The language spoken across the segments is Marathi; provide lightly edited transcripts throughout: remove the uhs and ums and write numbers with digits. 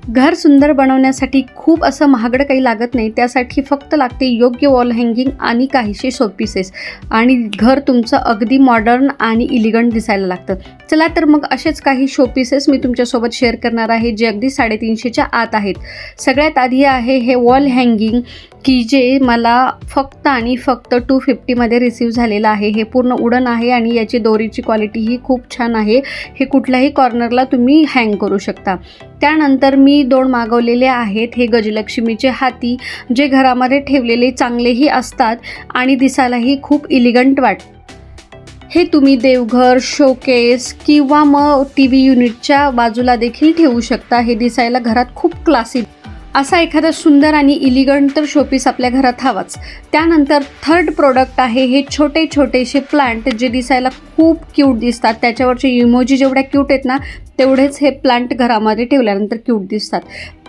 घर सुंदर बनवण्यासाठी खूप असं महागडं काही लागत नाही. त्यासाठी फक्त लागते योग्य वॉल हँगिंग आणि काहीसे शोपीसेस आणि घर तुमचं अगदी मॉडर्न आणि इलिगंट दिसायला लागतं. चला तर मग असेच काही शोपीसेस मी तुमच्यासोबत शेअर करणार आहे जे अगदी 350च्या आत आहेत. सगळ्यात आधी आहे हे वॉल हँगिंग की जे मला फक्त आणि फक्त 250मध्ये रिसीव झालेलं आहे. हे पूर्ण उडन आहे आणि याची दोरीची क्वालिटीही खूप छान आहे. हे कुठल्याही कॉर्नरला तुम्ही हँग करू शकता. त्यानंतर मी 2 मागवलेले आहेत. हे गजलक्ष्मीचे हाती जे घरामध्ये ठेवलेले चांगलेही असतात आणि दिसायलाही खूप इलिगंट वाटतात. हे तुम्ही देवघर, शोकेस किंवा मग TV युनिटच्या बाजूला देखील ठेवू शकता. हे दिसायला घरात खूप क्लासी असा एखादा सुंदर आणि इलिगंट तर शोपीस आपल्या घरात हवाच. त्यानंतर थर्ड प्रोडक्ट आहे हे छोटे छोटेसे प्लांट जे दिसायला खूप क्यूट दिसतात. त्याच्यावरचे इमोजी जेवढ्या क्यूट आहेत ना तेवढेच हे प्लांट घरामध्ये ठेवल्यानंतर क्यूट दिसतात.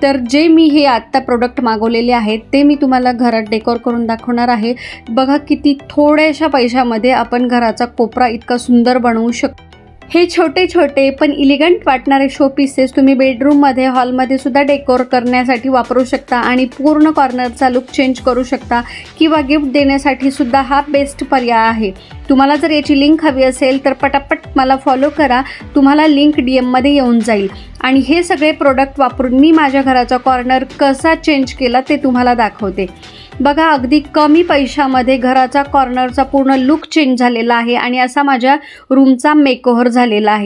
तर जे मी हे आत्ता प्रोडक्ट मागवलेले आहेत ते मी तुम्हाला घरात डेकोर करून दाखवणार आहे. बघा किती थोड्याशा पैशामध्ये आपण घराचा कोपरा इतका सुंदर बनवू शकतो. हे छोटे छोटे पण इलिगंट वाटणारे शोपीसेस तुम्ही बेडरूममध्ये, हॉलमध्ये सुद्धा डेकोर करण्यासाठी वापरू शकता आणि पूर्ण कॉर्नरचा लुक चेंज करू शकता किंवा गिफ्ट देण्यासाठी सुद्धा हा बेस्ट पर्याय आहे. तुम्हाला जर याची लिंक हवी असेल तर पटापट मला फॉलो करा. तुम्हाला लिंक DMमध्ये येऊन जाईल आणि हे सगळे प्रोडक्ट वापरून मी माझ्या घराचा कॉर्नर कसा चेंज केला ते तुम्हाला दाखवते. बघा अगदी कमी पैशामध्ये घराचा कॉर्नरचा पूर्ण लुक चेंज झालेला आहे आणि असा माझ्या रूमचा मेकओव्हर झालेला आहे.